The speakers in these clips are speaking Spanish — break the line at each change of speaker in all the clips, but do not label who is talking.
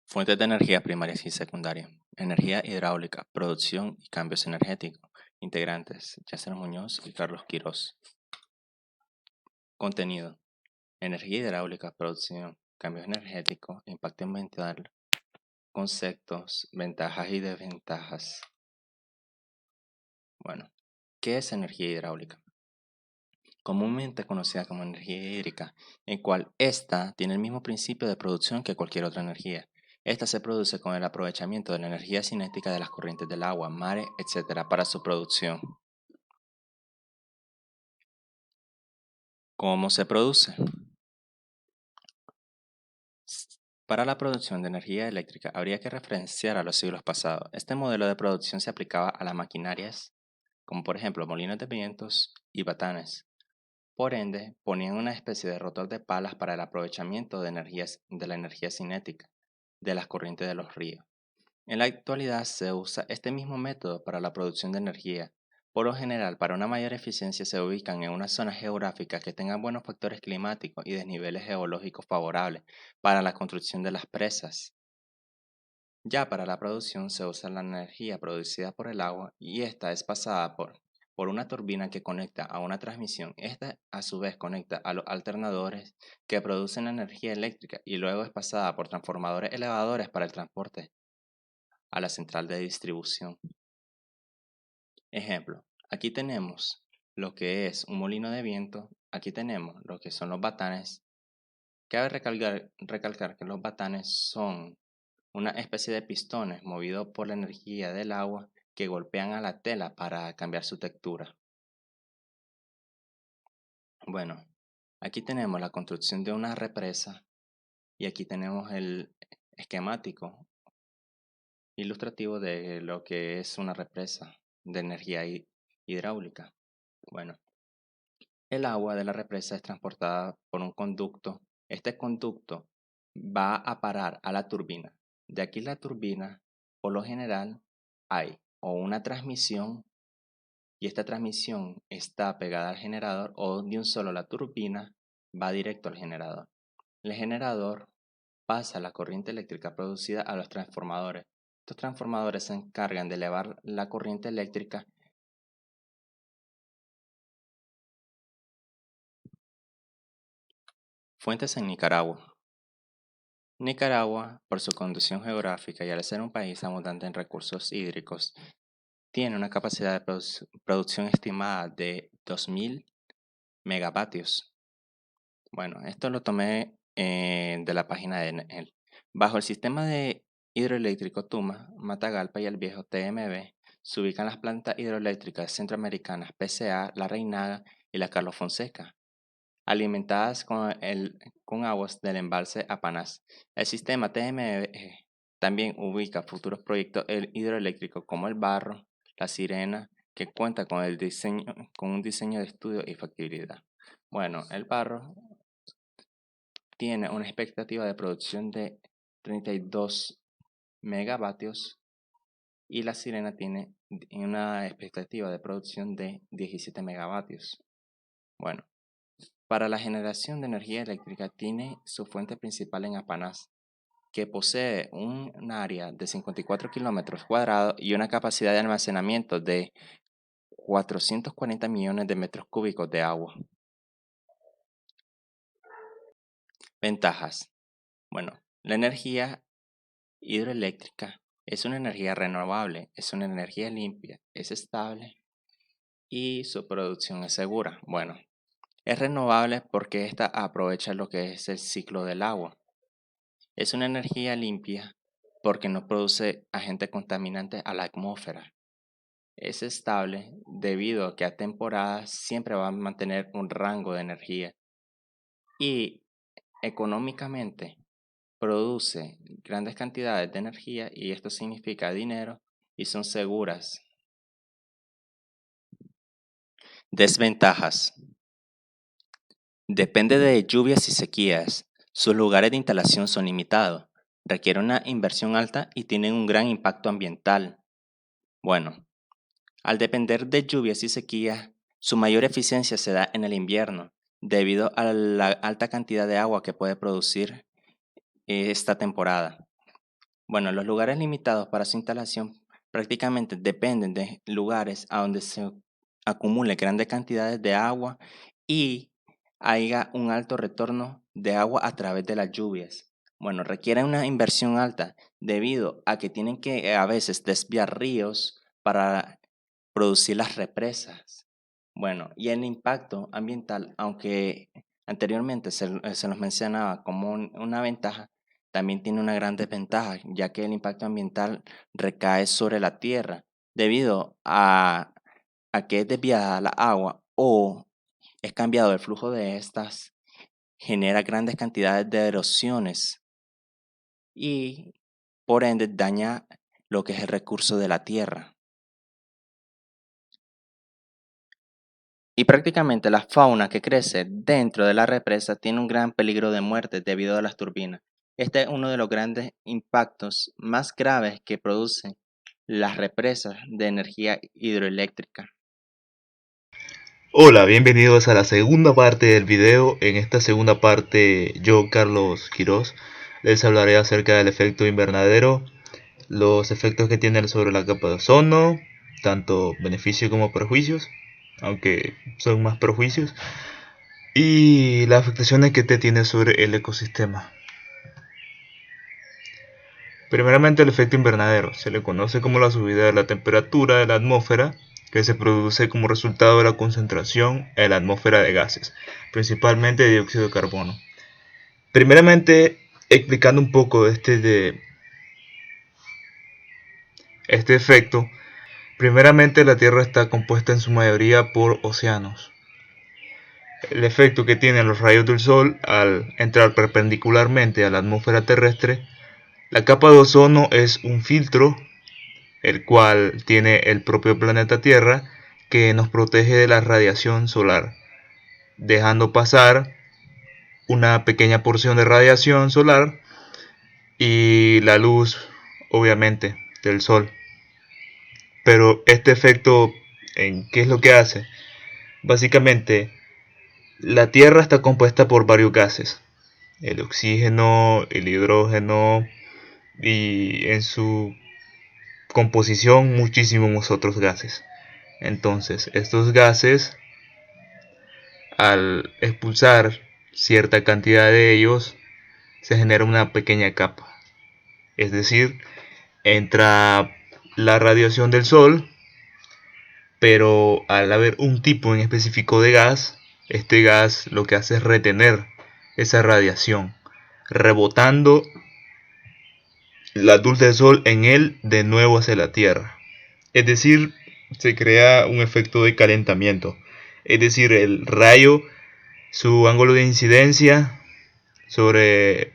Fuentes de energía primarias y secundarias. Energía hidráulica, producción y cambios energéticos. Integrantes, Yasser Muñoz y Carlos Quirós. Contenido. Energía hidráulica, producción, cambios energéticos, impacto ambiental, conceptos, ventajas y desventajas. Bueno, ¿qué es energía hidráulica? Comúnmente conocida como energía hídrica, en cual ésta tiene el mismo principio de producción que cualquier otra energía. Esta se produce con el aprovechamiento de la energía cinética de las corrientes del agua, mares, etc. para su producción. ¿Cómo se produce? Para la producción de energía eléctrica habría que referenciar a los siglos pasados. Este modelo de producción se aplicaba a las maquinarias, como por ejemplo molinos de vientos y batanes. Por ende, ponían una especie de rotor de palas para el aprovechamiento de la energía cinética de las corrientes de los ríos. En la actualidad se usa este mismo método para la producción de energía. Por lo general, para una mayor eficiencia se ubican en una zona geográfica que tenga buenos factores climáticos y desniveles geológicos favorables para la construcción de las presas. Ya para la producción se usa la energía producida por el agua y esta es pasada por una turbina que conecta a una transmisión. Esta a su vez conecta a los alternadores que producen energía eléctrica y luego es pasada por transformadores elevadores para el transporte a la central de distribución. Ejemplo, aquí tenemos lo que es un molino de viento, aquí tenemos lo que son los batanes. Cabe recalcar que los batanes son una especie de pistones movidos por la energía del agua que golpean a la tela para cambiar su textura. Bueno, aquí tenemos la construcción de una represa y aquí tenemos el esquemático ilustrativo de lo que es una represa de energía hidráulica. Bueno, el agua de la represa es transportada por un conducto. Este conducto va a parar a la turbina. De aquí la turbina, por lo general, hay o una transmisión y esta transmisión está pegada al generador o de un solo la turbina va directo al generador. El generador pasa la corriente eléctrica producida a los transformadores. Estos transformadores se encargan de elevar la corriente eléctrica. Fuentes en Nicaragua. Nicaragua, por su condición geográfica y al ser un país abundante en recursos hídricos, tiene una capacidad de producción estimada de 2000 megavatios. Bueno, esto lo tomé de la página de ENEL. Bajo el sistema de hidroeléctrico Tuma, Matagalpa y el viejo TMB, se ubican las plantas hidroeléctricas centroamericanas PCA, La Reinaga y la Carlos Fonseca, alimentadas con aguas del embalse Apanás. El sistema TMB también ubica futuros proyectos hidroeléctricos como el Barro, La Sirena, que cuenta con un diseño de estudio y factibilidad. Bueno, el Barro tiene una expectativa de producción de 32 megavatios y La Sirena tiene una expectativa de producción de 17 megavatios. Bueno, para la generación de energía eléctrica tiene su fuente principal en Apanás, que posee un área de 54 kilómetros cuadrados y una capacidad de almacenamiento de 440 millones de metros cúbicos de agua. Ventajas. Bueno, la energía hidroeléctrica es una energía renovable, es una energía limpia, es estable y su producción es segura. Bueno, es renovable porque esta aprovecha lo que es el ciclo del agua. Es una energía limpia porque no produce agentes contaminantes a la atmósfera. Es estable debido a que a temporadas siempre va a mantener un rango de energía. Y económicamente produce grandes cantidades de energía y esto significa dinero y son seguras. Desventajas. Depende de lluvias y sequías. Sus lugares de instalación son limitados. Requiere una inversión alta y tienen un gran impacto ambiental. Bueno, al depender de lluvias y sequías, su mayor eficiencia se da en el invierno, debido a la alta cantidad de agua que puede producir esta temporada. Bueno, los lugares limitados para su instalación prácticamente dependen de lugares a donde se acumule grandes cantidades de agua y haya un alto retorno de agua a través de las lluvias. Bueno, requiere una inversión alta debido a que tienen que a veces desviar ríos para producir las represas. Bueno, y el impacto ambiental, aunque anteriormente se nos mencionaba como una ventaja, también tiene una gran desventaja, ya que el impacto ambiental recae sobre la tierra debido a que es desviada la agua o es cambiado el flujo de estas, genera grandes cantidades de erosiones y por ende daña lo que es el recurso de la tierra. Y prácticamente la fauna que crece dentro de la represa tiene un gran peligro de muerte debido a las turbinas. Este es uno de los grandes impactos más graves que producen las represas de energía hidroeléctrica.
Hola, bienvenidos a la segunda parte del video. En esta segunda parte, yo, Carlos Quirós, les hablaré acerca del efecto invernadero, los efectos que tiene sobre la capa de ozono, tanto beneficios como perjuicios, aunque son más perjuicios, y las afectaciones que tiene sobre el ecosistema. Primeramente, el efecto invernadero se le conoce como la subida de la temperatura de la atmósfera que se produce como resultado de la concentración en la atmósfera de gases, principalmente de dióxido de carbono. Primeramente, explicando un poco de este efecto, primeramente la Tierra está compuesta en su mayoría por océanos. El efecto que tienen los rayos del Sol al entrar perpendicularmente a la atmósfera terrestre, la capa de ozono es un filtro el cual tiene el propio planeta Tierra que nos protege de la radiación solar, dejando pasar una pequeña porción de radiación solar y la luz, obviamente, del sol. Pero este efecto, ¿en qué es lo que hace? Básicamente, la Tierra está compuesta por varios gases, el oxígeno, el hidrógeno y en su composición muchísimos otros gases. Entonces, estos gases, al expulsar cierta cantidad de ellos, se genera una pequeña capa. Es decir, entra la radiación del Sol, pero al haber un tipo en específico de gas, este gas lo que hace es retener esa radiación, rebotando la luz del Sol en él de nuevo hacia la Tierra. Es decir, se crea un efecto de calentamiento. Es decir, el rayo, su ángulo de incidencia sobre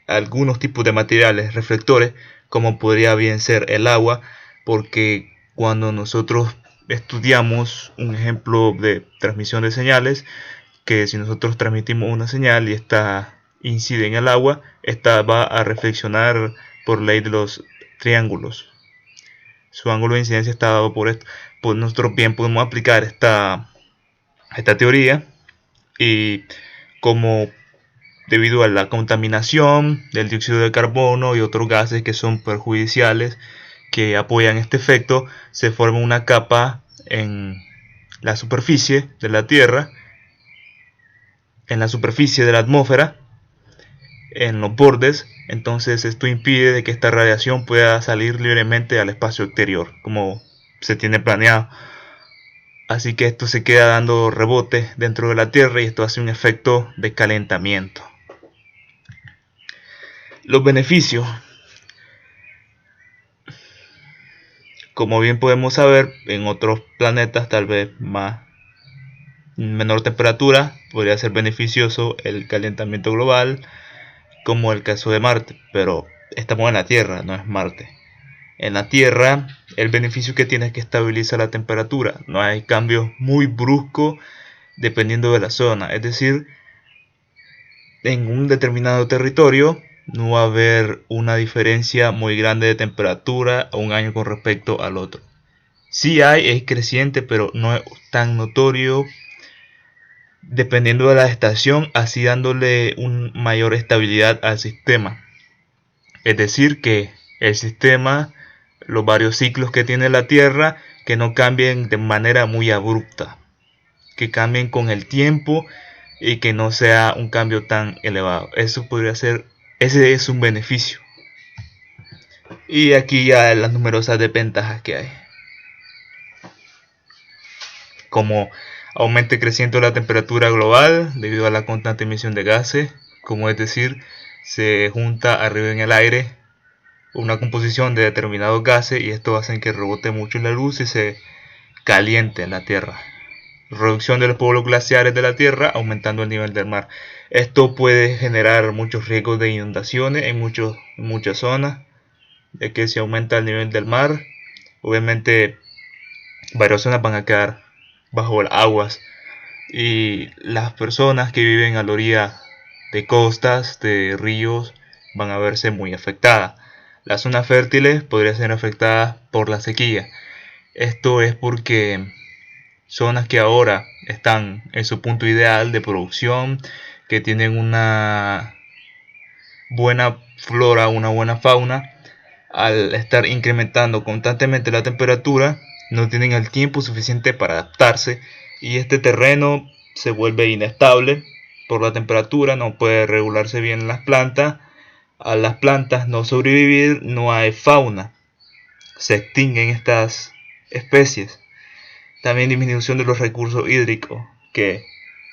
algunos tipos de materiales reflectores, como podría bien ser el agua, porque cuando nosotros estudiamos un ejemplo de transmisión de señales, que si nosotros transmitimos una señal y esta incide en el agua, esta va a reflexionar por ley de los triángulos. Su ángulo de incidencia está dado por esto. Pues nosotros bien podemos aplicar esta teoría y como debido a la contaminación del dióxido de carbono y otros gases que son perjudiciales que apoyan este efecto, se forma una capa en la superficie de la Tierra, en la superficie de la atmósfera, en los bordes. Entonces esto impide de que esta radiación pueda salir libremente al espacio exterior como se tiene planeado. Así que esto se queda dando rebote dentro de la Tierra y esto hace un efecto de calentamiento. Los beneficios, como bien podemos saber, en otros planetas tal vez menor temperatura podría ser beneficioso el calentamiento global, como el caso de Marte, pero estamos en la Tierra, no es Marte. En la Tierra, el beneficio que tiene es que estabiliza la temperatura, no hay cambios muy bruscos dependiendo de la zona, es decir, en un determinado territorio no va a haber una diferencia muy grande de temperatura a un año con respecto al otro. Sí hay, es creciente, pero no es tan notorio dependiendo de la estación, así dándole una mayor estabilidad al sistema. Es decir, que el sistema, los varios ciclos que tiene la Tierra, que no cambien de manera muy abrupta, que cambien con el tiempo y que no sea un cambio tan elevado. Eso podría ser, ese es un beneficio. Y aquí ya las numerosas desventajas que hay, como aumente creciendo la temperatura global debido a la constante emisión de gases, como es decir, se junta arriba en el aire una composición de determinados gases y esto hace que rebote mucho la luz y se caliente la Tierra. Reducción de los polos glaciares de la Tierra, aumentando el nivel del mar. Esto puede generar muchos riesgos de inundaciones en muchas zonas, ya que si aumenta el nivel del mar, obviamente varias zonas van a quedar bajo aguas y las personas que viven a la orilla de costas, de ríos, van a verse muy afectadas. Las zonas fértiles podrían ser afectadas por la sequía. Esto es porque zonas que ahora están en su punto ideal de producción, que tienen una buena flora, una buena fauna, al estar incrementando constantemente la temperatura, no tienen el tiempo suficiente para adaptarse y este terreno se vuelve inestable por la temperatura, no puede regularse bien las plantas. A las plantas no sobrevivir, no hay fauna, se extinguen estas especies. También disminución de los recursos hídricos, que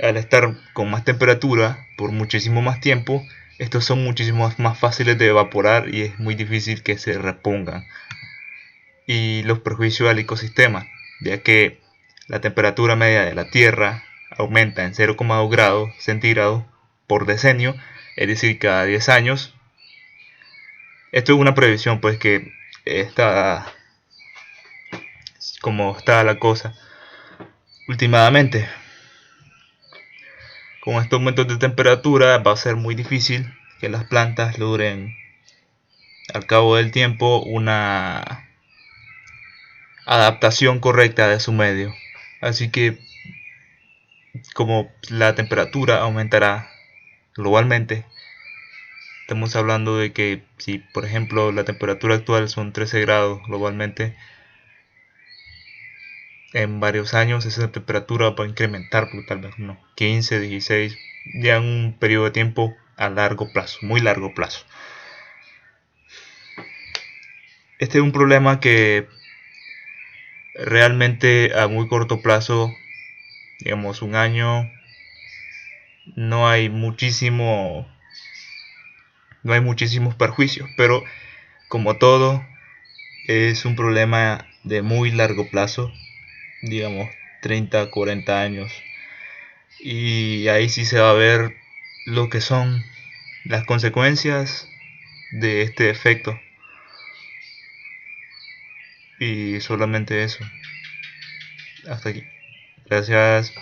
al estar con más temperatura por muchísimo más tiempo, estos son muchísimo más fáciles de evaporar y es muy difícil que se repongan. Y los perjuicios al ecosistema, ya que la temperatura media de la Tierra aumenta en 0,2 grados centígrados por decenio, es decir, cada 10 años. Esto es una previsión, pues que está como está la cosa últimamente. Con estos aumentos de temperatura va a ser muy difícil que las plantas logren al cabo del tiempo una adaptación correcta de su medio. Así que como la temperatura aumentará globalmente, estamos hablando de que si por ejemplo la temperatura actual son 13 grados globalmente, en varios años esa temperatura va a incrementar por tal vez unos 15, 16, ya en un periodo de tiempo a largo plazo, muy largo plazo. Este es un problema que realmente a muy corto plazo, digamos un año, no hay muchísimos perjuicios, pero como todo es un problema de muy largo plazo, digamos 30, 40 años, y ahí sí se va a ver lo que son las consecuencias de este efecto. Y solamente eso. Hasta aquí. Gracias.